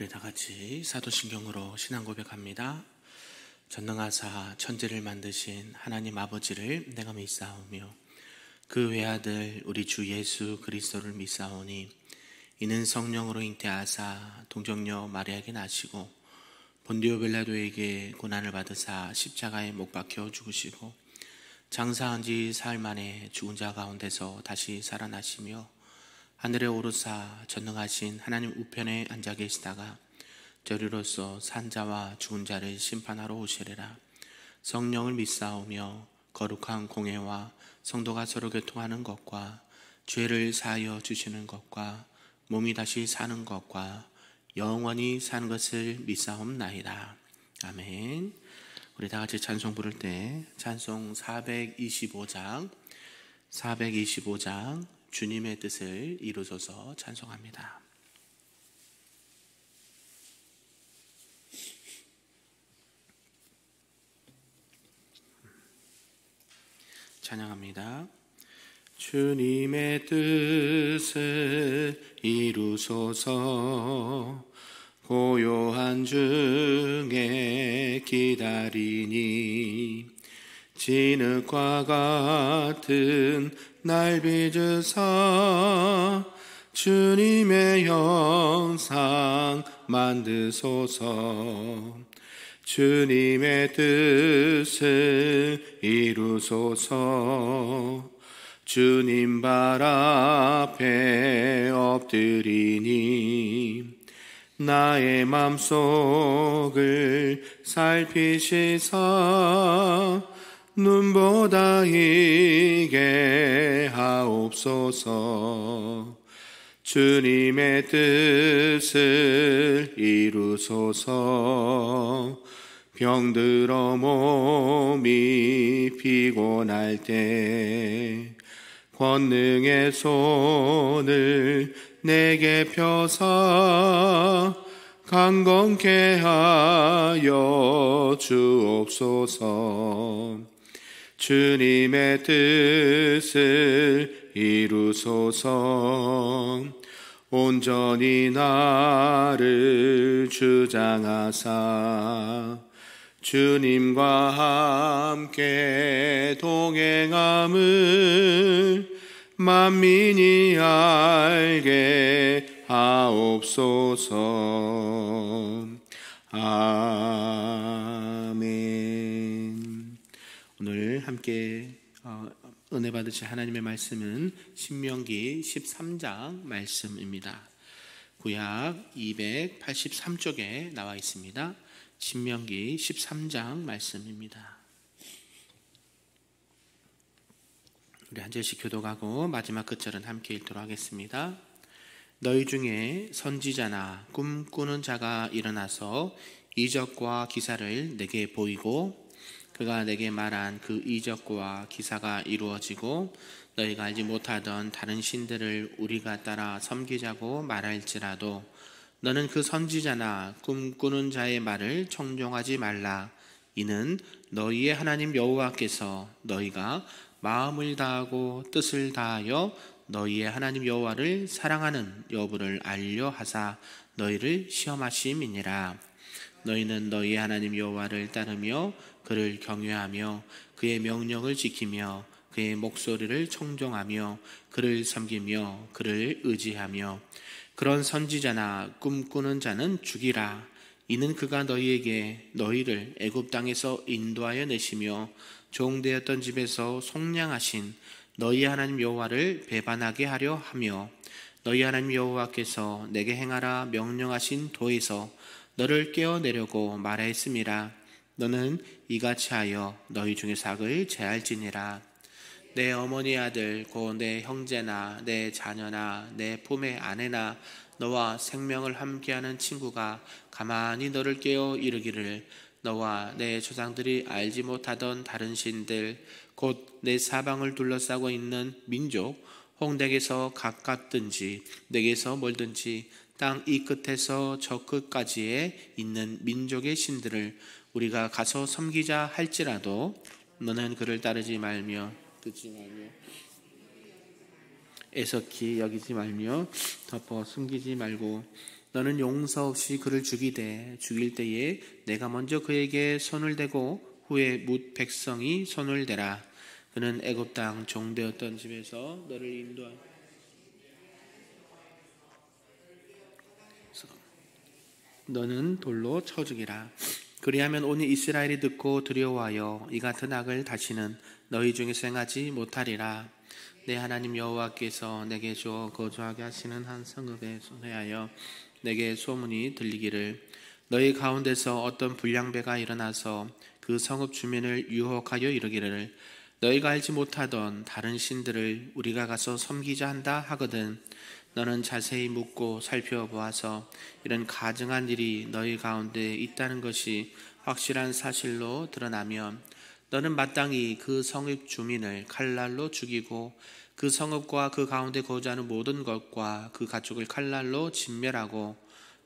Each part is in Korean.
우리 다 같이 사도신경으로 신앙 고백합니다. 전능하사 천지를 만드신 하나님 아버지를 내가 믿사오며 그 외아들 우리 주 예수 그리스도를 믿사오니 이는 성령으로 잉태하사 동정녀 마리아에게 나시고 본디오 빌라도에게 고난을 받으사 십자가에 못 박혀 죽으시고 장사한 지 사흘 만에 죽은 자 가운데서 다시 살아나시며 하늘에 오르사 전능하신 하나님 우편에 앉아 계시다가 저리로서 산자와 죽은 자를 심판하러 오시리라. 성령을 믿사오며 거룩한 공회와 성도가 서로 교통하는 것과 죄를 사하여 주시는 것과 몸이 다시 사는 것과 영원히 사는 것을 믿사옵나이다. 아멘. 우리 다 같이 찬송 부를 때 찬송 425장 주님의 뜻을 이루소서 찬송합니다. 찬양합니다. 주님의 뜻을 이루소서 고요한 중에 기다리니 진흙과 같은 날 빚으사 주님의 형상 만드소서. 주님의 뜻을 이루소서. 주님 발 앞에 엎드리니 나의 맘속을 살피시사 눈보다 이게 하옵소서. 주님의 뜻을 이루소서. 병들어 몸이 피곤할 때 권능의 손을 내게 펴사 강건케 하여 주옵소서. 주님의 뜻을 이루소서. 온전히 나를 주장하사 주님과 함께 동행함을 만민이 알게 하옵소서. 아멘. 오늘 함께 은혜 받으실 하나님의 말씀은 신명기 13장 말씀입니다. 구약 283쪽에 나와 있습니다. 신명기 13장 말씀입니다. 우리 한 절씩 교독하고 마지막 끝절은 함께 읽도록 하겠습니다. 너희 중에 선지자나 꿈꾸는 자가 일어나서 이적과 기사를 내게 보이고 그가 내게 말한 그 이적과 기사가 이루어지고 너희가 알지 못하던 다른 신들을 우리가 따라 섬기자고 말할지라도 너는 그 선지자나 꿈꾸는 자의 말을 청종하지 말라. 이는 너희의 하나님 여호와께서 너희가 마음을 다하고 뜻을 다하여 너희의 하나님 여호와를 사랑하는 여부를 알려 하사 너희를 시험하심이니라. 너희는 너희의 하나님 여호와를 따르며 그를 경외하며 그의 명령을 지키며 그의 목소리를 청종하며 그를 섬기며 그를 의지하며 그런 선지자나 꿈꾸는 자는 죽이라. 이는 그가 너희에게 너희를 애굽 땅에서 인도하여 내시며 종되었던 집에서 속량하신 너희 하나님 여호와를 배반하게 하려 하며 너희 하나님 여호와께서 내게 행하라 명령하신 도에서 너를 깨어내려고 말하였음이라. 너는 이같이 하여 너희 중에서 악을 제할지니라. 내 어머니 아들 곧 내 형제나 내 자녀나 내 품의 아내나 너와 생명을 함께하는 친구가 가만히 너를 깨어 이르기를 너와 내 조상들이 알지 못하던 다른 신들 곧 내 사방을 둘러싸고 있는 민족 혹 내게서 가깝든지 내게서 멀든지 땅 이 끝에서 저 끝까지에 있는 민족의 신들을 우리가 가서 섬기자 할지라도 너는 그를 따르지 말며 듣지 말며 애석히 여기지 말며 덮어 숨기지 말고 너는 용서 없이 그를 죽일 때에 내가 먼저 그에게 손을 대고 후에 뭇 백성이 손을 대라. 그는 애굽 땅 종되었던 집에서 너를 인도하여 너는 돌로 쳐 죽이라. 그리하면 온 이스라엘이 듣고 두려워하여 이 같은 악을 다시는 너희 중에서 행하지 못하리라. 내 하나님 여호와께서 내게 주어 거주하게 하시는 한 성읍에 손해하여 내게 소문이 들리기를 너희 가운데서 어떤 불량배가 일어나서 그 성읍 주민을 유혹하여 이르기를 너희가 알지 못하던 다른 신들을 우리가 가서 섬기자 한다 하거든. 너는 자세히 묻고 살펴보아서 이런 가증한 일이 너희 가운데 있다는 것이 확실한 사실로 드러나면 너는 마땅히 그 성읍 주민을 칼날로 죽이고 그 성읍과 그 가운데 거주하는 모든 것과 그 가축을 칼날로 진멸하고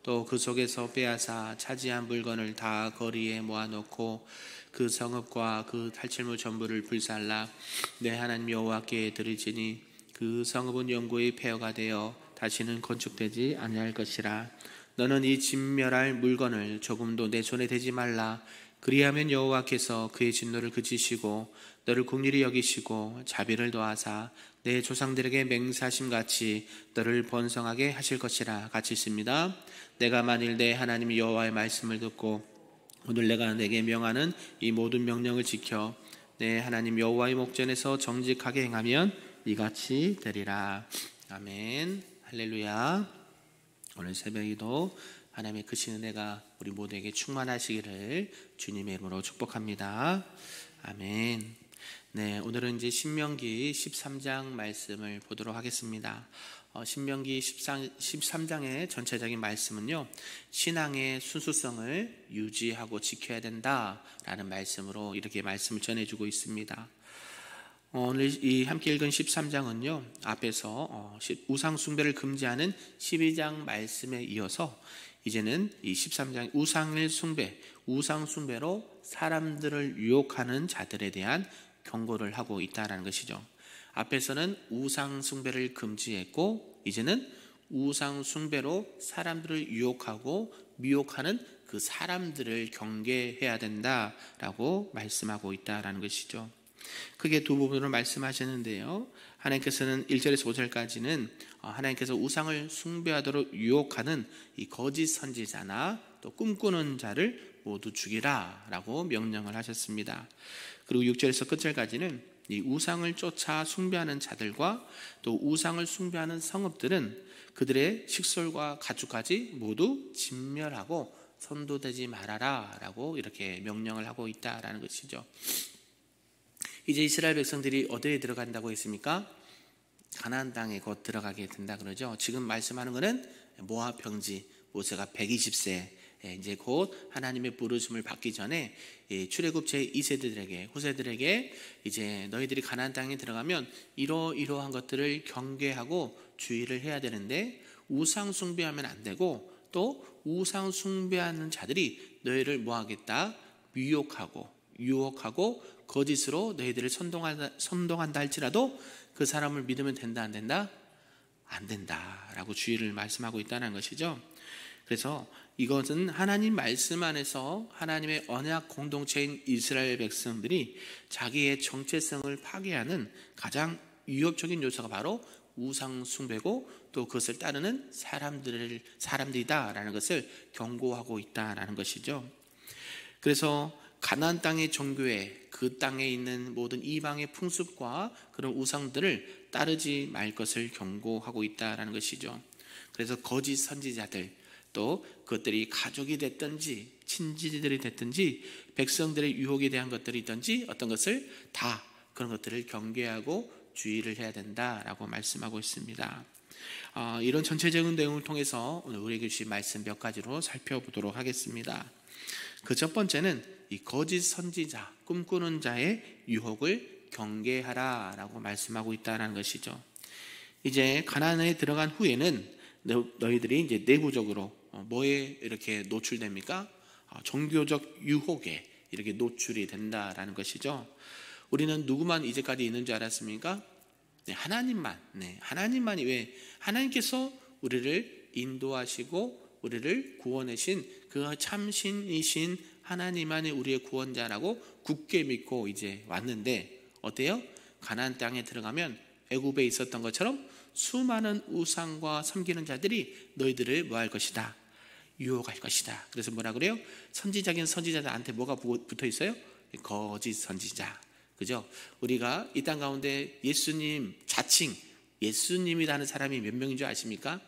또 그 속에서 빼앗아 차지한 물건을 다 거리에 모아놓고 그 성읍과 그 탈취물 전부를 불살라 내 하나님 여호와께 드리지니 그 성읍은 영구히 폐허가 되어 다시는 건축되지 아니할 것이라. 너는 이 진멸할 물건을 조금도 내 손에 대지 말라. 그리하면 여호와께서 그의 진노를 그치시고 너를 긍휼히 여기시고 자비를 더하사 내 조상들에게 맹세하심같이 너를 번성하게 하실 것이라. 같이 있습니다. 내가 만일 내 하나님 여호와의 말씀을 듣고 오늘 내가 내게 명하는 이 모든 명령을 지켜 내 하나님 여호와의 목전에서 정직하게 행하면 이같이 되리라. 아멘. 할렐루야. 오늘 새벽에도 하나님의 크신 은혜가 우리 모두에게 충만하시기를 주님의 이름으로 축복합니다. 아멘. 네, 오늘은 이제 신명기 13장 말씀을 보도록 하겠습니다. 신명기 13장의 전체적인 말씀은요, 신앙의 순수성을 유지하고 지켜야 된다라는 말씀으로 이렇게 말씀을 전해주고 있습니다. 오늘 이 함께 읽은 13장은요, 앞에서 우상 숭배를 금지하는 12장 말씀에 이어서 이제는 이 13장 우상 숭배로 사람들을 유혹하는 자들에 대한 경고를 하고 있다는 것이죠. 앞에서는 우상 숭배를 금지했고 이제는 우상 숭배로 사람들을 유혹하고 미혹하는 그 사람들을 경계해야 된다라고 말씀하고 있다는 것이죠. 크게 두 부분으로 말씀하셨는데요, 하나님께서는 1절에서 5절까지는 하나님께서 우상을 숭배하도록 유혹하는 이 거짓 선지자나 또 꿈꾸는 자를 모두 죽이라 라고 명령을 하셨습니다. 그리고 6절에서 끝절까지는 이 우상을 쫓아 숭배하는 자들과 또 우상을 숭배하는 성읍들은 그들의 식솔과 가축까지 모두 진멸하고 선도되지 말아라 라고 이렇게 명령을 하고 있다라는 것이죠. 이제 이스라엘 백성들이 어디에 들어간다고 했습니까? 가나안 땅에 곧 들어가게 된다 그러죠. 지금 말씀하는 것은 모압 평지, 모세가 120세 이제 곧 하나님의 부르심을 받기 전에 출애굽 제2세들에게 후세들에게 이제 너희들이 가나안 땅에 들어가면 이러한 것들을 경계하고 주의를 해야 되는데 우상 숭배하면 안 되고 또 우상 숭배하는 자들이 너희를 뭐 하겠다? 유혹하고 거짓으로 너희들을 선동한다 할지라도 그 사람을 믿으면 된다 안 된다? 안 된다라고 주의를 말씀하고 있다는 것이죠. 그래서 이것은 하나님 말씀 안에서 하나님의 언약 공동체인 이스라엘 백성들이 자기의 정체성을 파괴하는 가장 위협적인 요소가 바로 우상 숭배고 또 그것을 따르는 사람들이다라는 것을 경고하고 있다라는 것이죠. 그래서 가나안 땅의 종교에 그 땅에 있는 모든 이방의 풍습과 그런 우상들을 따르지 말 것을 경고하고 있다라는 것이죠. 그래서 거짓 선지자들 또 그것들이 가족이 됐든지 친지들이 됐든지 백성들의 유혹에 대한 것들이 있든지 어떤 것을 다 그런 것들을 경계하고 주의를 해야 된다라고 말씀하고 있습니다. 이런 전체적인 내용을 통해서 오늘 우리에게 주신 말씀 몇 가지로 살펴보도록 하겠습니다. 그 첫 번째는 이 거짓 선지자, 꿈꾸는 자의 유혹을 경계하라라고 말씀하고 있다는 것이죠. 이제 가나안에 들어간 후에는 너희들이 이제 내부적으로 뭐에 이렇게 노출됩니까? 종교적 유혹에 이렇게 노출이 된다라는 것이죠. 우리는 누구만 이제까지 있는 줄 알았습니까? 하나님만이 왜 하나님께서 우리를 인도하시고 우리를 구원하신 그 참신이신 하나님만이 우리의 구원자라고 굳게 믿고 이제 왔는데 어때요? 가나안 땅에 들어가면 애굽에 있었던 것처럼 수많은 우상과 섬기는 자들이 너희들을 뭐 할 것이다? 유혹할 것이다. 그래서 뭐라 그래요? 선지자긴 선지자들한테 뭐가 붙어 있어요? 거짓 선지자. 그죠? 우리가 이 땅 가운데 예수님 자칭 예수님이라는 사람이 몇 명인 줄 아십니까?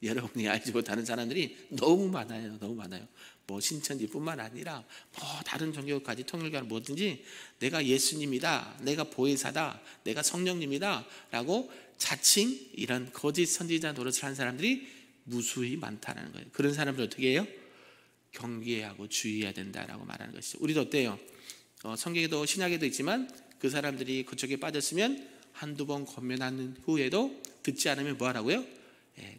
여러분이 알지 못하는 사람들이 너무 많아요. 너무 많아요. 뭐 신천지뿐만 아니라 뭐 다른 종교까지 통일교는 뭐든지 내가 예수님이다, 내가 보혜사다, 내가 성령님이다 라고 자칭 이런 거짓 선지자 노릇을 하는 사람들이 무수히 많다는 거예요. 그런 사람들 어떻게 해요? 경계하고 주의해야 된다라고 말하는 것이죠. 우리도 어때요? 성경에도 신약에도 있지만 그 사람들이 그쪽에 빠졌으면 한두 번 권면하는 후에도 듣지 않으면 뭐 하라고요?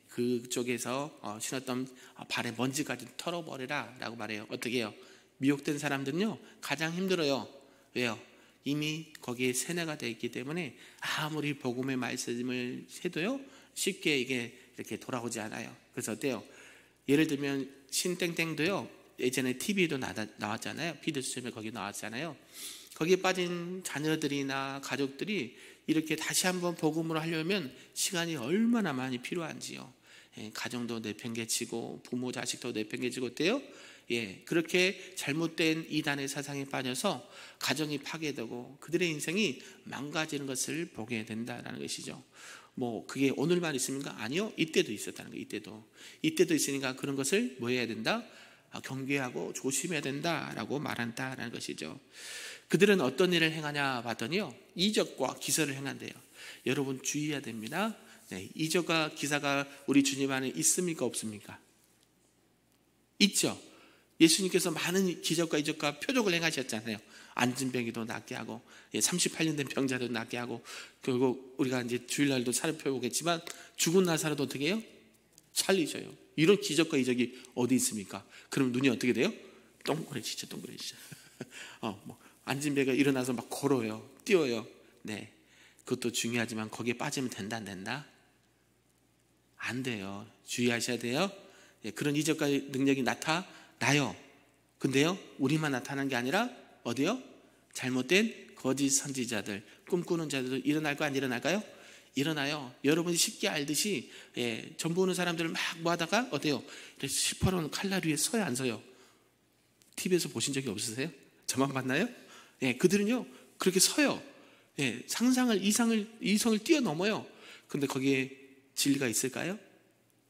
그쪽에서 신었던 발에 먼지까지 털어버리라 라고 말해요. 어떻게 해요? 미혹된 사람들은요 가장 힘들어요. 왜요? 이미 거기에 세뇌가 되어 있기 때문에 아무리 복음의 말씀을 해도요 쉽게 이게 이렇게 돌아오지 않아요. 그래서 어때요? 예를 들면 신땡땡도요 예전에 TV에도 나왔잖아요. 피드스점에 거기 나왔잖아요. 거기에 빠진 자녀들이나 가족들이 이렇게 다시 한번 복음으로 하려면 시간이 얼마나 많이 필요한지요. 가정도 내팽개치고 부모 자식도 내팽개치고 어때요? 그렇게 잘못된 이단의 사상에 빠져서 가정이 파괴되고 그들의 인생이 망가지는 것을 보게 된다는 것이죠. 뭐 그게 오늘만 있습니까? 아니요. 이때도 있었다는 거예요. 이때도 있으니까 그런 것을 뭐 해야 된다? 경계하고 조심해야 된다라고 말한다라는 것이죠. 그들은 어떤 일을 행하냐 봤더니요 이적과 기사를 행한대요. 여러분 주의해야 됩니다. 이적과 기사가 우리 주님 안에 있습니까 없습니까? 있죠. 예수님께서 많은 기적과 이적과 표적을 행하셨잖아요. 앉은 병이도 낫게 하고 38년 된 병자도 낫게 하고 결국 우리가 이제 주일날도 살펴보겠지만 죽은 나사로도 어떻게 해요? 살리셔요. 이런 기적과 이적이 어디 있습니까? 그럼 눈이 어떻게 돼요? 동그래지죠. 뭐 앉은 배가 일어나서 막 걸어요. 뛰어요. 네, 그것도 중요하지만 거기에 빠지면 된다 안 된다? 안 돼요. 주의하셔야 돼요. 그런 이적과 능력이 나타나요. 근데요 우리만 나타나는 게 아니라 어디요? 잘못된 거짓 선지자들, 꿈꾸는 자들도 일어날까 안 일어날까요? 일어나요. 여러분이 쉽게 알듯이 전 보는 사람들을 막 모아다가 어때요? 시퍼런 칼날 위에 서요 안 서요? TV에서 보신 적이 없으세요? 저만 봤나요? 그들은요 그렇게 서요. 상상을 이성을 뛰어넘어요. 근데 거기에 진리가 있을까요?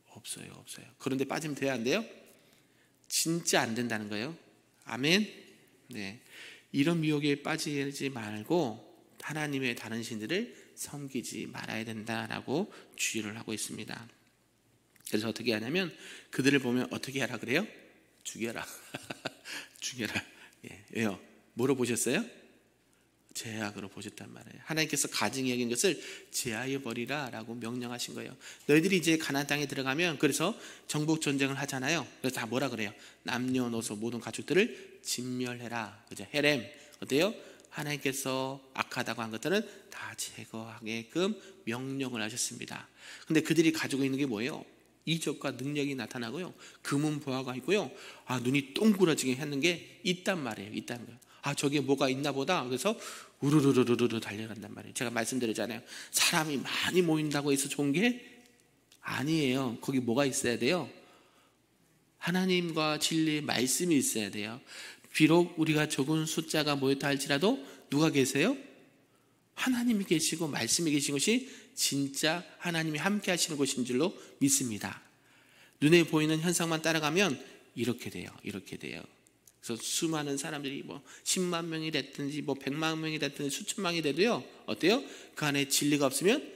없어요. 그런데 빠지면 돼야 안 돼요? 진짜 안 된다는 거예요. 아멘. 이런 미혹에 빠지지 말고 하나님의 다른 신들을 섬기지 말아야 된다라고 주의를 하고 있습니다. 그래서 어떻게 하냐면 그들을 보면 어떻게 하라 그래요? 죽여라. 죽여라. 왜요? 뭐로 보셨어요? 죄악으로 보셨단 말이에요. 하나님께서 가증히 여긴 것을 제하여 버리라 라고 명령하신 거예요. 너희들이 이제 가나안 땅에 들어가면 그래서 정복 전쟁을 하잖아요. 그래서 다 뭐라 그래요? 남녀노소 모든 가축들을 진멸해라. 그죠? 헤렘 어때요? 하나님께서 악하다고 한 것들은 다 제거하게끔 명령을 하셨습니다. 근데 그들이 가지고 있는 게 뭐예요? 이적과 능력이 나타나고요. 금은 보화가 있고요. 눈이 동그라지게 했는 게 있단 말이에요. 있다는 거예요. 저게 뭐가 있나 보다. 그래서 우르르르르르 달려간단 말이에요. 제가 말씀드렸잖아요. 사람이 많이 모인다고 해서 좋은 게 아니에요. 거기 뭐가 있어야 돼요? 하나님과 진리의 말씀이 있어야 돼요. 비록 우리가 적은 숫자가 모였다 할지라도 누가 계세요? 하나님이 계시고 말씀이 계신 것이 진짜 하나님이 함께 하시는 곳인 줄로 믿습니다. 눈에 보이는 현상만 따라가면 이렇게 돼요. 그래서 수많은 사람들이 10만 명이 됐든지 100만 명이 됐든지 수천만이 돼도요 어때요? 그 안에 진리가 없으면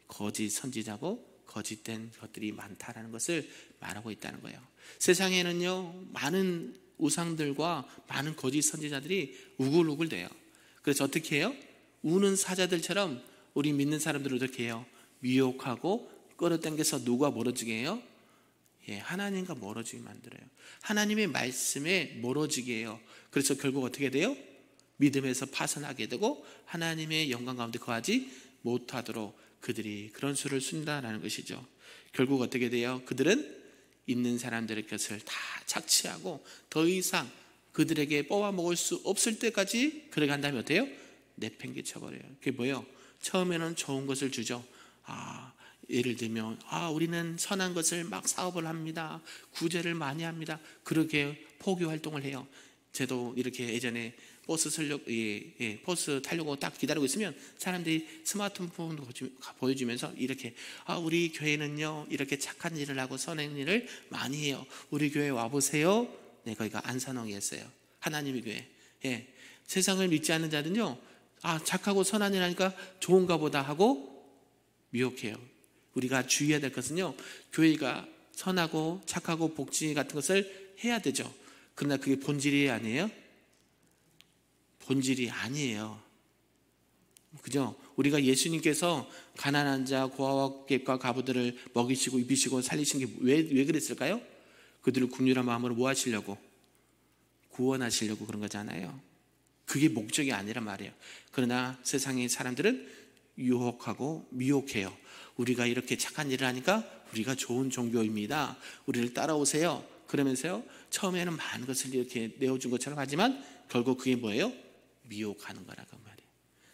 거짓 선지자고 거짓된 것들이 많다라는 것을 말하고 있다는 거예요. 세상에는요 많은 우상들과 많은 거짓 선지자들이 우글우글 돼요. 그래서 어떻게 해요? 우는 사자들처럼 우리 믿는 사람들을 어떻게 해요? 미혹하고 끌어당겨서 누가 멀어지게 해요? 하나님과 멀어지게 만들어요. 하나님의 말씀에 멀어지게 해요. 그래서 결국 어떻게 돼요? 믿음에서 파선하게 되고 하나님의 영광 가운데 거하지 못하도록 그들이 그런 수를 쓴다라는 것이죠. 결국 어떻게 돼요? 그들은 있는 사람들의 것을 다 착취하고 더 이상 그들에게 뽑아먹을 수 없을 때까지 그렇게 한 다음에 어때요? 내팽개쳐버려요. 그게 뭐예요? 처음에는 좋은 것을 주죠. 예를 들면 우리는 선한 것을 막 사업을 합니다. 구제를 많이 합니다. 그렇게 포교 활동을 해요. 저도 이렇게 예전에 버스 타려고 딱 기다리고 있으면 사람들이 스마트폰 보여주면서 이렇게 우리 교회는요 이렇게 착한 일을 하고 선한 일을 많이 해요. 우리 교회 와보세요. 네, 거기가 안산홍이었어요. 하나님의 교회. 세상을 믿지 않는 자들은요 착하고 선한 일 하니까 좋은가 보다 하고 미혹해요. 우리가 주의해야 될 것은요, 교회가 선하고 착하고 복지 같은 것을 해야 되죠. 그러나 그게 본질이 아니에요? 본질이 아니에요. 그죠? 우리가 예수님께서 가난한 자, 고아와 과부들을 먹이시고 입히시고 살리신 게 왜 그랬을까요? 그들을 긍휼한 마음으로 뭐 하시려고? 구원하시려고 그런 거잖아요. 그게 목적이 아니란 말이에요. 그러나 세상의 사람들은 유혹하고 미혹해요. 우리가 이렇게 착한 일을 하니까 우리가 좋은 종교입니다. 우리를 따라오세요. 그러면서요 처음에는 많은 것을 이렇게 내어준 것처럼 하지만 결국 그게 뭐예요? 미혹하는 거라고 말이에요.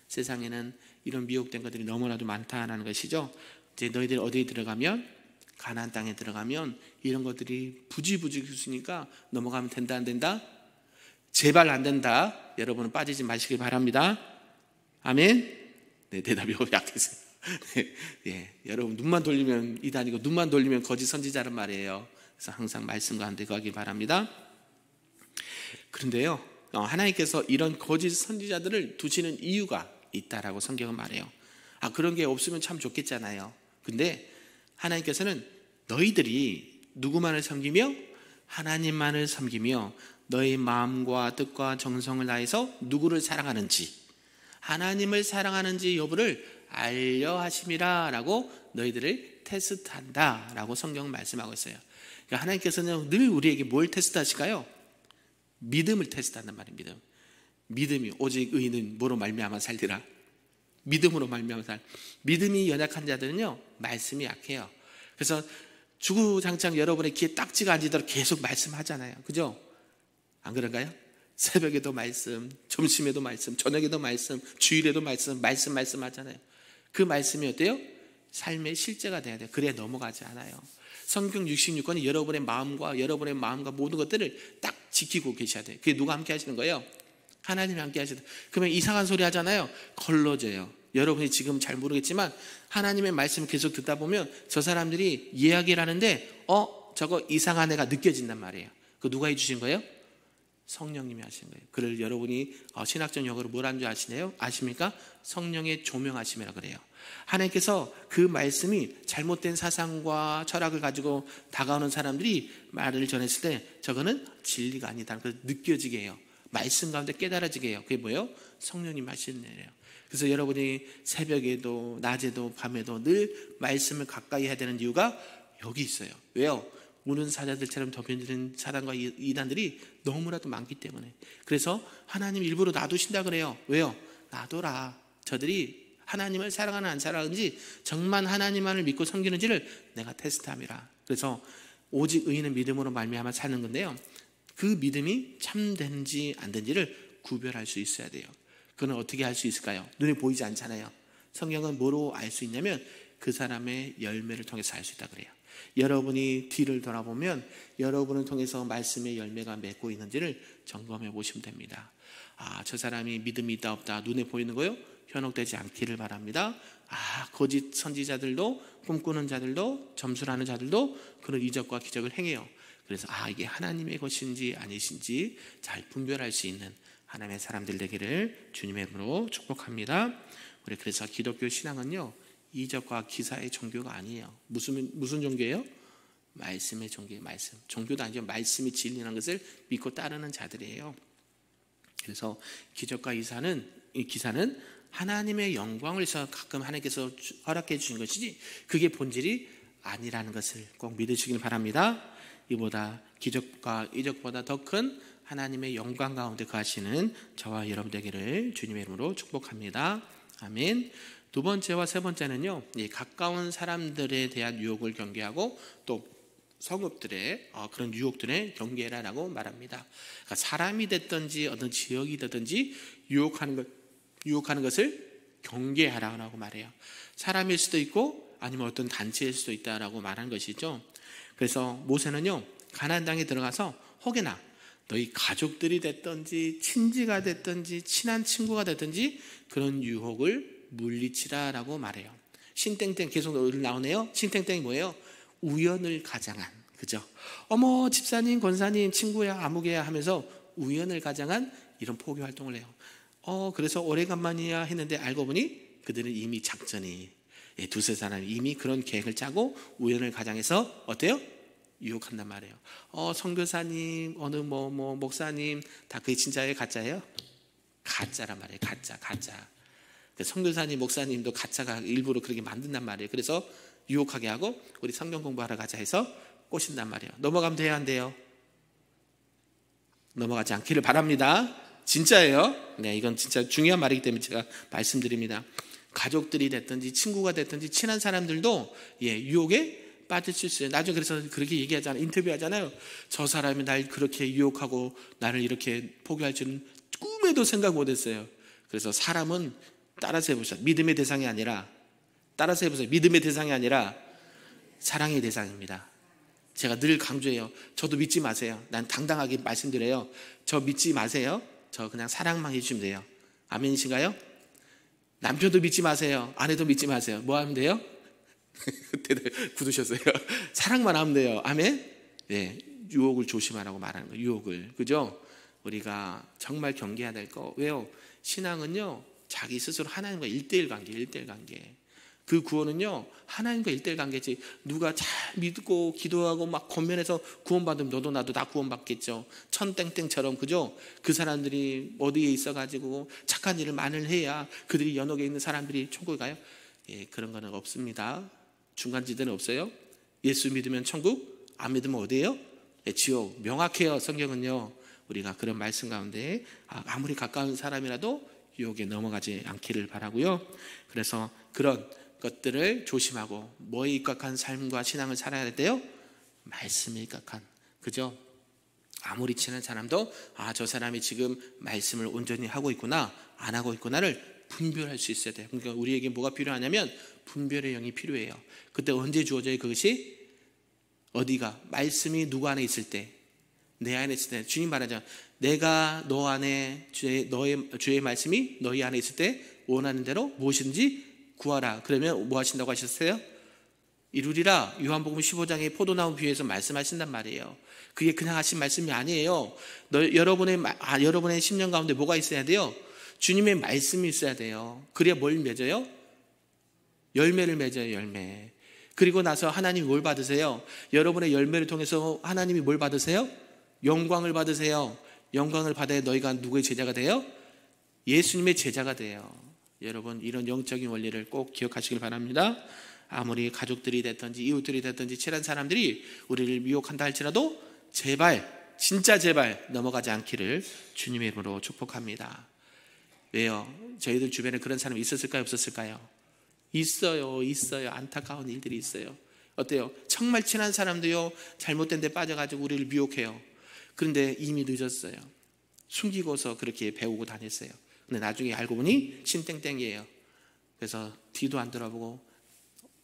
세상에는 이런 미혹된 것들이 너무나도 많다는 것이죠. 이제 너희들이 어디에 들어가면, 가나안 땅에 들어가면 이런 것들이 부지부지 있으니까 넘어가면 된다 안 된다? 제발 안 된다. 여러분은 빠지지 마시길 바랍니다. 아멘. 네, 대답이 약했어요. 네, 여러분 눈만 돌리면 이단이고 눈만 돌리면 거짓 선지자란 말이에요. 그래서 항상 말씀과 안되가길 바랍니다. 그런데요, 하나님께서 이런 거짓 선지자들을 두시는 이유가 있다라고 성경은 말해요. 그런 게 없으면 참 좋겠잖아요. 근데 하나님께서는 너희들이 누구만을 섬기며 하나님만을 섬기며 너희 마음과 뜻과 정성을 다해서 누구를 사랑하는지, 하나님을 사랑하는지 여부를 알려 하심이라 라고 너희들을 테스트한다 라고 성경은 말씀하고 있어요. 그러니까 하나님께서는 늘 우리에게 뭘 테스트하실까요? 믿음을 테스트한단 말이에요. 믿음이 오직 의인은 뭐로 말미암아 살리라. 믿음으로 말미암아 살. 믿음이 연약한 자들은요 말씀이 약해요. 그래서 주구장창 여러분의 귀에 딱지가 앉도록 계속 말씀하잖아요. 그죠? 안 그런가요? 새벽에도 말씀, 점심에도 말씀, 저녁에도 말씀, 주일에도 말씀 하잖아요. 그 말씀이 어때요? 삶의 실제가 돼야 돼요. 그래야 넘어가지 않아요. 성경 66권이 여러분의 마음과 모든 것들을 딱 지키고 계셔야 돼요. 그게 누가 함께 하시는 거예요? 하나님이 함께 하시는 거예요. 그러면 이상한 소리 하잖아요. 걸러져요. 여러분이 지금 잘 모르겠지만 하나님의 말씀을 계속 듣다 보면 저 사람들이 이야기를 하는데 저거 이상한 애가 느껴진단 말이에요. 그거 누가 해주신 거예요? 성령님이 하신 거예요. 그를 여러분이 신학적 용어로 뭐라는 줄 아십니까? 성령의 조명하심이라 그래요. 하나님께서 그 말씀이 잘못된 사상과 철학을 가지고 다가오는 사람들이 말을 전했을 때 저거는 진리가 아니다. 그래서 느껴지게 해요. 말씀 가운데 깨달아지게 해요. 그게 뭐예요? 성령님 하시는 일이에요. 그래서 여러분이 새벽에도 낮에도 밤에도 늘 말씀을 가까이 해야 되는 이유가 여기 있어요. 왜요? 우는 사자들처럼 덮여있는 사단과 이단들이 너무나도 많기 때문에. 그래서 하나님 일부러 놔두신다 그래요. 왜요? 놔둬라. 저들이 하나님을 사랑하는 안 사랑하는지, 정말 하나님만을 믿고 섬기는지를 내가 테스트함이라. 그래서 오직 의인은 믿음으로 말미암아 사는 건데요, 그 믿음이 참된지 안 된지를 구별할 수 있어야 돼요. 그건 어떻게 할 수 있을까요? 눈에 보이지 않잖아요. 성경은 뭐로 알 수 있냐면 그 사람의 열매를 통해서 알 수 있다 그래요. 여러분이 뒤를 돌아보면 여러분을 통해서 말씀의 열매가 맺고 있는지를 점검해 보시면 됩니다. 저 사람이 믿음이 있다 없다 눈에 보이는 거요? 현혹되지 않기를 바랍니다. 거짓 선지자들도, 꿈꾸는 자들도, 점술하는 자들도 그런 이적과 기적을 행해요. 그래서 이게 하나님의 것인지 아니신지 잘 분별할 수 있는 하나님의 사람들 되기를 주님의 이름으로 축복합니다. 우리 그래서 기독교 신앙은요, 이적과 기사의 종교가 아니에요. 무슨 종교예요? 말씀의 종교예요. 말씀. 종교도 아니죠. 말씀이 진리라는 것을 믿고 따르는 자들이에요. 그래서 기적과 기사는 하나님의 영광을 위해서 가끔 하나님께서 허락해 주신 것이지 그게 본질이 아니라는 것을 꼭 믿으시길 바랍니다. 이보다 기적과 이적보다 더 큰 하나님의 영광 가운데 거하시는 저와 여러분 되기를 주님의 이름으로 축복합니다. 아멘. 두 번째와 세 번째는요, 가까운 사람들에 대한 유혹을 경계하고 또 성읍들의 그런 유혹들에 경계하라라고 말합니다. 그러니까 사람이 됐든지 어떤 지역이 됐든지 유혹하는 것을 경계하라고 말해요. 사람일 수도 있고 아니면 어떤 단체일 수도 있다라고 말하는 것이죠. 그래서 모세는요, 가나안 땅에 들어가서 혹여나 너희 가족들이 됐든지 친지가 됐든지 친한 친구가 됐든지 그런 유혹을 물리치라라고 말해요. 신땡땡 계속 나오네요. 신땡땡이 뭐예요? 우연을 가장한, 그죠? 어머, 집사님, 권사님, 친구야, 아무개야 하면서 우연을 가장한 이런 포교 활동을 해요. 그래서 오래간만이야 했는데 알고 보니 그들은 이미 작전이, 두세 사람이 이미 그런 계획을 짜고 우연을 가장해서 어때요? 유혹한단 말이에요. 선교사님, 어느 목사님, 다 그게 진짜예요? 가짜예요? 가짜란 말이에요. 가짜. 선교사님, 목사님도 가짜가 일부러 그렇게 만든단 말이에요. 그래서 유혹하게 하고 우리 성경 공부하러 가자 해서 꼬신단 말이에요. 넘어가면 돼요, 안 돼요? 넘어가지 않기를 바랍니다. 진짜예요. 네, 이건 진짜 중요한 말이기 때문에 제가 말씀드립니다. 가족들이 됐든지 친구가 됐든지 친한 사람들도 유혹에 빠질 수 있어요. 나중에 그래서 그렇게 얘기하잖아요. 인터뷰하잖아요. 저 사람이 날 그렇게 유혹하고 나를 이렇게 포기할 줄은 꿈에도 생각 못했어요. 그래서 사람은 따라서 해보세요. 믿음의 대상이 아니라, 따라서 해보세요. 믿음의 대상이 아니라 사랑의 대상입니다. 제가 늘 강조해요. 저도 믿지 마세요. 난 당당하게 말씀드려요. 저 믿지 마세요. 저 그냥 사랑만 해주시면 돼요. 아멘이신가요? 남편도 믿지 마세요. 아내도 믿지 마세요. 뭐 하면 돼요? 굳으셨어요. 사랑만 하면 돼요. 아멘? 네, 유혹을 조심하라고 말하는 거예요. 유혹을. 그죠? 우리가 정말 경계해야 될 거. 왜요? 신앙은요, 자기 스스로 하나님과 1대1 관계. 그 구원은요, 하나님과 1대1 관계지. 누가 잘 믿고 기도하고 막 권면해서 구원받으면 너도 나도 다 구원받겠죠. 천땡땡처럼, 그죠? 그 사람들이 어디에 있어가지고 착한 일을 많이 해야 그들이 연옥에 있는 사람들이 천국에 가요? 그런 거는 없습니다. 중간지대는 없어요. 예수 믿으면 천국, 안 믿으면 어디예요? 지옥. 명확해요. 성경은요. 우리가 그런 말씀 가운데 아무리 가까운 사람이라도 유혹에 넘어가지 않기를 바라고요. 그래서 그런 것들을 조심하고 뭐에 입각한 삶과 신앙을 살아야 돼요? 말씀에 입각한, 그죠? 아무리 친한 사람도 저 사람이 지금 말씀을 온전히 하고 있구나 안 하고 있구나를 분별할 수 있어야 돼요. 그러니까 우리에게 뭐가 필요하냐면 분별의 영이 필요해요. 그때 언제 주어져요? 그것이 어디가? 말씀이 누구 안에 있을 때, 내 안에 있을 때. 주님 말하죠. 내가 너 안에 주의 말씀이 너희 안에 있을 때 원하는 대로 무엇이든지 구하라. 그러면 뭐 하신다고 하셨어요? 이루리라. 요한복음 15장의 포도나무 비유에서 말씀하신단 말이에요. 그게 그냥 하신 말씀이 아니에요. 여러분의 심령 가운데 뭐가 있어야 돼요? 주님의 말씀이 있어야 돼요. 그래야 뭘 맺어요? 열매를 맺어요. 열매. 그리고 나서 하나님이 뭘 받으세요? 여러분의 열매를 통해서 하나님이 뭘 받으세요? 영광을 받으세요. 영광을 받아야 너희가 누구의 제자가 돼요? 예수님의 제자가 돼요. 여러분, 이런 영적인 원리를 꼭 기억하시길 바랍니다. 아무리 가족들이 됐든지 이웃들이 됐든지 친한 사람들이 우리를 미혹한다 할지라도 제발, 진짜 제발 넘어가지 않기를 주님의 이름으로 축복합니다. 왜요? 저희들 주변에 그런 사람이 있었을까요? 없었을까요? 있어요. 안타까운 일들이 있어요. 어때요? 정말 친한 사람도요, 잘못된 데 빠져가지고 우리를 미혹해요. 그런데 이미 늦었어요. 숨기고서 그렇게 배우고 다녔어요. 근데 나중에 알고 보니 신땡땡이에요. 그래서 뒤도 안 돌아보고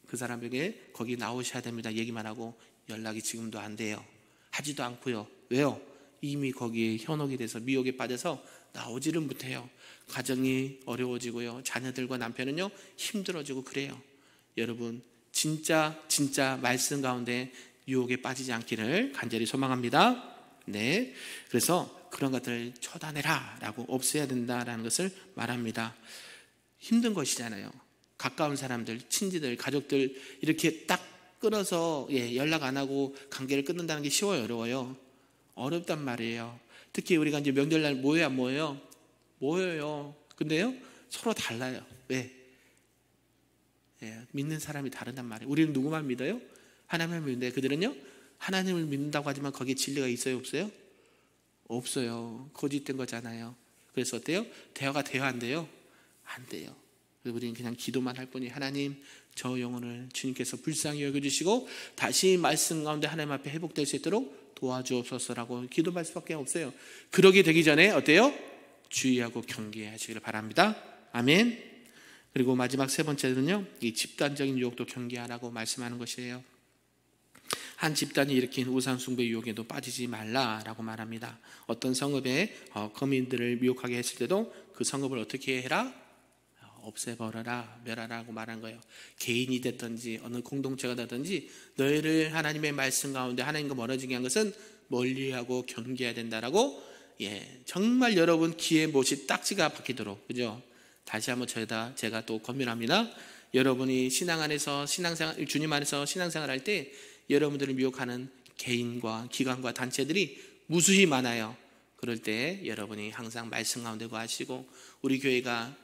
그 사람에게 거기 나오셔야 됩니다 얘기만 하고 연락이 지금도 안 돼요. 하지도 않고요. 왜요? 이미 거기에 현혹이 돼서 미혹에 빠져서 나오지를 못해요. 가정이 어려워지고요. 자녀들과 남편은요 힘들어지고 그래요. 여러분, 진짜 말씀 가운데 유혹에 빠지지 않기를 간절히 소망합니다. 네, 그래서 그런 것들을 처단해라 라고 없애야 된다라는 것을 말합니다. 힘든 것이잖아요. 가까운 사람들, 친지들, 가족들 이렇게 딱 끊어서 연락 안 하고 관계를 끊는다는 게 쉬워요? 어려워요? 어렵단 말이에요. 특히 우리가 이제 명절날 모여요? 안 모여요? 모여요. 근데요 서로 달라요. 왜? 믿는 사람이 다르단 말이에요. 우리는 누구만 믿어요? 하나님을 믿는데 그들은요 하나님을 믿는다고 하지만 거기에 진리가 있어요? 없어요? 없어요. 거짓된 거잖아요. 그래서 어때요? 대화가 돼요? 안 돼요? 안 돼요. 우리는 그냥 기도만 할 뿐이 하나님 저 영혼을 주님께서 불쌍히 여겨주시고 다시 말씀 가운데 하나님 앞에 회복될 수 있도록 도와주옵소서라고 기도할 수밖에 없어요. 그러게 되기 전에 어때요? 주의하고 경계하시기를 바랍니다. 아멘. 그리고 마지막 세 번째는요, 이 집단적인 유혹도 경계하라고 말씀하는 것이에요. 한 집단이 일으킨 우상 숭배 유혹에도 빠지지 말라라고 말합니다. 어떤 성읍에 거민들을 미혹하게 했을 때도 그 성읍을 어떻게 해라? 없애버려라, 멸하라고 말한 거예요. 개인이 됐든지 어느 공동체가 되든지 너희를 하나님의 말씀 가운데 하나님과 멀어지게 한 것은 멀리하고 경계해야 된다라고, 정말 여러분 귀에 못이 딱지가 박히도록, 그죠? 다시 한번 제가 또 권면합니다. 여러분이 신앙 안에서 신앙생활, 주님 안에서 신앙생활 할 때 여러분들을 미혹하는 개인과 기관과 단체들이 무수히 많아요. 그럴 때 여러분이 항상 말씀 가운데 거하시고, 우리 교회가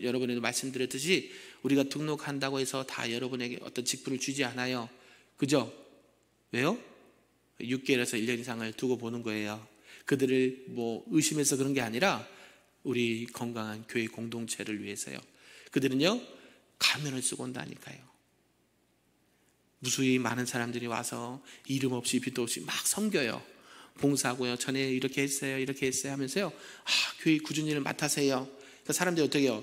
여러분에도 말씀드렸듯이 우리가 등록한다고 해서 다 여러분에게 어떤 직분을 주지 않아요. 그죠? 왜요? 6개월에서 1년 이상을 두고 보는 거예요. 그들을 의심해서 그런 게 아니라 우리 건강한 교회 공동체를 위해서요. 그들은요, 가면을 쓰고 온다니까요. 무수히 많은 사람들이 와서 이름 없이 빛도 없이 막 섬겨요. 봉사하고요, 전에 이렇게 했어요, 이렇게 했어요 하면서요, 교회 꾸준히 일을 맡아세요. 그러니까 사람들이 어떻게 해요?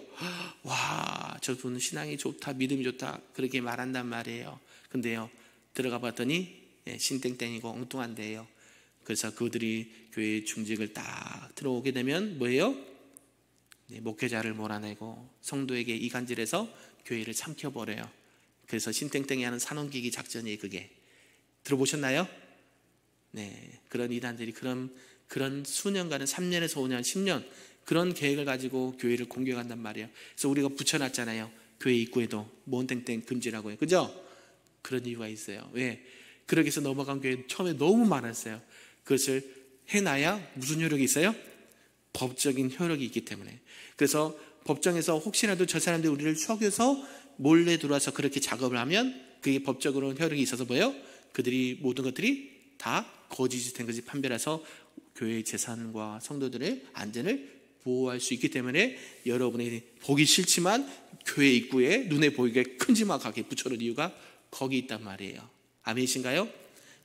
와, 저분은 신앙이 좋다, 믿음이 좋다, 그렇게 말한단 말이에요. 근데요, 들어가 봤더니 신땡땡이고 엉뚱한데요. 그래서 그들이 교회 중직을 딱 들어오게 되면 뭐예요? 목회자를 몰아내고 성도에게 이간질해서 교회를 삼켜버려요. 그래서 신땡땡이 하는 산원기기 작전이에요. 그게 들어보셨나요? 네, 그런 이단들이 그런 수년간은 3년에서 5년, 10년 그런 계획을 가지고 교회를 공격한단 말이에요. 그래서 우리가 붙여놨잖아요. 교회 입구에도 몬땡땡 금지라고요. 그죠? 그런 이유가 있어요. 왜? 그렇게 해서 넘어간 교회 처음에 너무 많았어요. 그것을 해놔야 무슨 효력이 있어요? 법적인 효력이 있기 때문에. 그래서 법정에서 혹시라도 저 사람들이 우리를 속여서 몰래 들어와서 그렇게 작업을 하면 그게 법적으로 효력이 있어서 뭐예요? 그들이 모든 것들이 다 거짓이 된 것이 판별해서 교회의 재산과 성도들의 안전을 보호할 수 있기 때문에 여러분이 보기 싫지만 교회 입구에 눈에 보이게 큼지막하게 붙여놓은 이유가 거기 있단 말이에요. 아멘이신가요?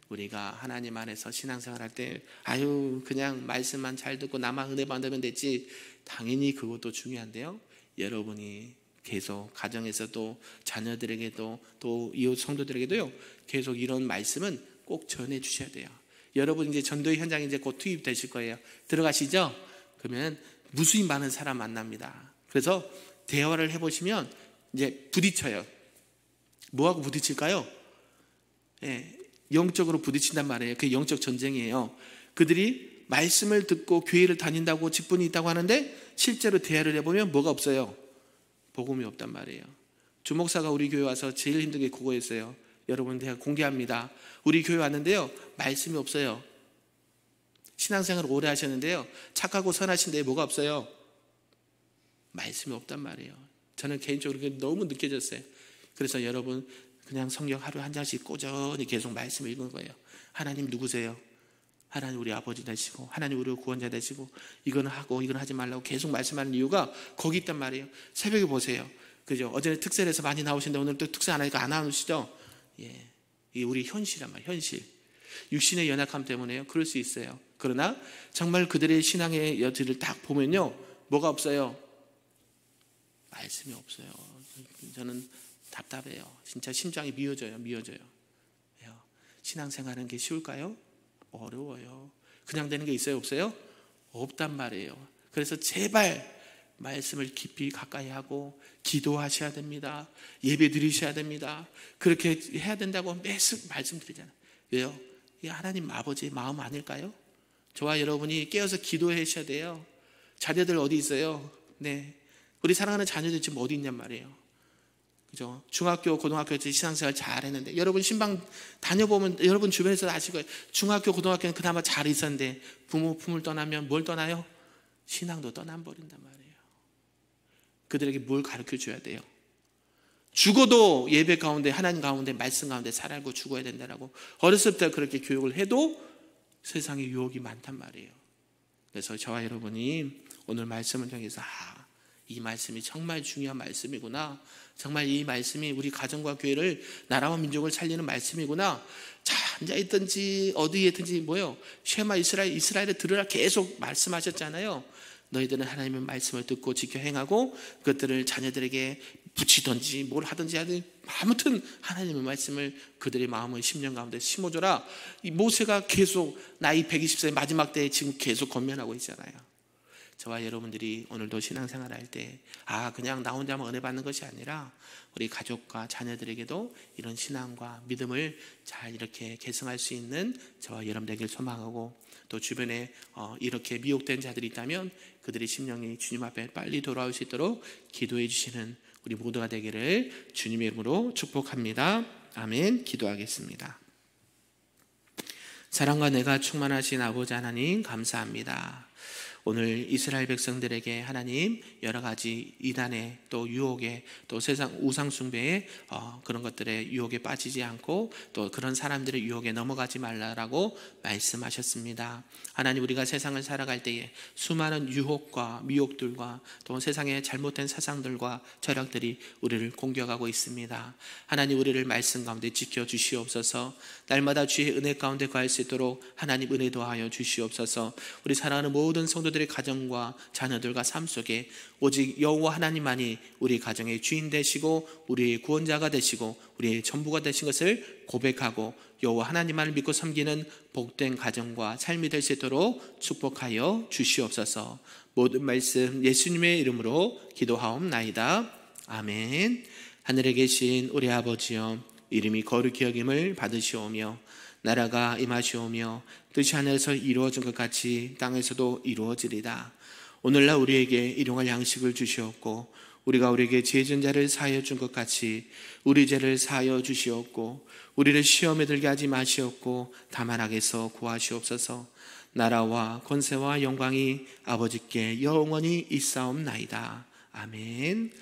우리가 하나님 안에서 신앙생활 할 때 그냥 말씀만 잘 듣고 나만 은혜 받으면 됐지, 당연히 그것도 중요한데요, 여러분이 계속 가정에서도 자녀들에게도 또 이웃 성도들에게도요, 계속 이런 말씀은 꼭 전해 주셔야 돼요. 여러분 이제 전도의 현장에 이제 곧 투입되실 거예요. 들어가시죠? 그러면 무수히 많은 사람 만납니다. 그래서 대화를 해보시면 이제 부딪혀요. 뭐하고 부딪힐까요? 영적으로 부딪힌단 말이에요. 그게 영적 전쟁이에요. 그들이 말씀을 듣고 교회를 다닌다고 직분이 있다고 하는데 실제로 대화를 해보면 뭐가 없어요? 복음이 없단 말이에요. 주목사가 우리 교회 와서 제일 힘든 게 그거였어요. 여러분, 제가 공개합니다. 우리 교회 왔는데요, 말씀이 없어요. 신앙생활을 오래 하셨는데요, 착하고 선하신데 뭐가 없어요? 말씀이 없단 말이에요. 저는 개인적으로 그게 너무 느껴졌어요. 그래서 여러분, 그냥 성경 하루에 한 장씩 꾸준히 계속 말씀을 읽은 거예요. 하나님 누구세요? 하나님 우리 아버지 되시고, 하나님 우리 구원자 되시고, 이건 하고 이건 하지 말라고 계속 말씀하는 이유가 거기 있단 말이에요. 새벽에 보세요. 그죠? 어제는 특셀에서 많이 나오시는데 오늘 또 특셀 안 하니까 안 나오시죠? 이게 우리 현실이란 말이에요. 현실. 육신의 연약함 때문에요. 그럴 수 있어요. 그러나 정말 그들의 신앙의 여지를 딱 보면요, 뭐가 없어요? 말씀이 없어요. 저는 답답해요. 진짜 심장이 미어져요. 신앙생활하는 게 쉬울까요? 어려워요. 그냥 되는 게 있어요? 없어요? 없단 말이에요. 그래서 제발 말씀을 깊이 가까이 하고 기도하셔야 됩니다. 예배 드리셔야 됩니다. 그렇게 해야 된다고 매일 말씀드리잖아요. 왜요? 이게 하나님 아버지의 마음 아닐까요? 저와 여러분이 깨어서 기도하셔야 돼요. 자녀들 어디 있어요? 네, 우리 사랑하는 자녀들 지금 어디 있냔 말이에요. 그죠? 중학교, 고등학교 때 신앙생활 잘 했는데, 여러분 신방 다녀보면 여러분 주변에서 아실 거예요. 중학교, 고등학교는 그나마 잘 있었는데 부모 품을 떠나면 뭘 떠나요? 신앙도 떠나버린단 말이에요. 그들에게 뭘 가르쳐 줘야 돼요? 죽어도 예배 가운데, 하나님 가운데, 말씀 가운데 살아고 죽어야 된다라고 어렸을 때 그렇게 교육을 해도 세상에 유혹이 많단 말이에요. 그래서 저와 여러분이 오늘 말씀을 통해서 이 말씀이 정말 중요한 말씀이구나. 정말 이 말씀이 우리 가정과 교회를, 나라와 민족을 살리는 말씀이구나. 자, 앉아있든지 어디에 있든지 쉐마 이스라엘에 들으라 계속 말씀하셨잖아요. 너희들은 하나님의 말씀을 듣고 지켜 행하고 그것들을 자녀들에게 붙이든지 뭘 하든지 아무튼 하나님의 말씀을 그들의 마음의 심령 가운데 심어줘라. 이 모세가 계속 나이 120세 마지막 때에 지금 계속 권면하고 있잖아요. 저와 여러분들이 오늘도 신앙생활 할 때 그냥 나 혼자만 은혜 받는 것이 아니라 우리 가족과 자녀들에게도 이런 신앙과 믿음을 잘 이렇게 계승할 수 있는 저와 여러분 되길 소망하고, 또 주변에 이렇게 미혹된 자들이 있다면 그들의 심령이 주님 앞에 빨리 돌아올 수 있도록 기도해 주시는 우리 모두가 되기를 주님의 이름으로 축복합니다. 아멘. 기도하겠습니다. 사랑과 내가 충만하신 아버지 하나님, 감사합니다. 오늘 이스라엘 백성들에게 하나님 여러 가지 이단에 또 유혹에 또 세상 우상 숭배에 그런 것들에 유혹에 빠지지 않고 또 그런 사람들의 유혹에 넘어가지 말라라고 말씀하셨습니다. 하나님, 우리가 세상을 살아갈 때에 수많은 유혹과 미혹들과 또 세상의 잘못된 사상들과 철학들이 우리를 공격하고 있습니다. 하나님, 우리를 말씀 가운데 지켜주시옵소서. 날마다 주의 은혜 가운데 거할 수 있도록 하나님 은혜 더하여 주시옵소서. 우리 사랑하는 모든 성도들의 가정과 자녀들과 삶 속에 오직 여호와 하나님만이 우리 가정의 주인 되시고 우리의 구원자가 되시고 우리의 전부가 되신 것을 고백하고 여호와 하나님만을 믿고 섬기는 복된 가정과 삶이 될 수 있도록 축복하여 주시옵소서. 모든 말씀 예수님의 이름으로 기도하옵나이다. 아멘. 하늘에 계신 우리 아버지여, 이름이 거룩히 여김을 받으시오며 나라가 임하시오며 뜻이 하늘에서 이루어진 것 같이 땅에서도 이루어지리다. 오늘날 우리에게 일용할 양식을 주시옵고 우리가 우리에게 죄 지은 자를 사하여 준 것 같이 우리 죄를 사하여 주시옵고 우리를 시험에 들게 하지 마시옵고 다만 악에서 구하시옵소서. 나라와 권세와 영광이 아버지께 영원히 있사옵나이다. 아멘.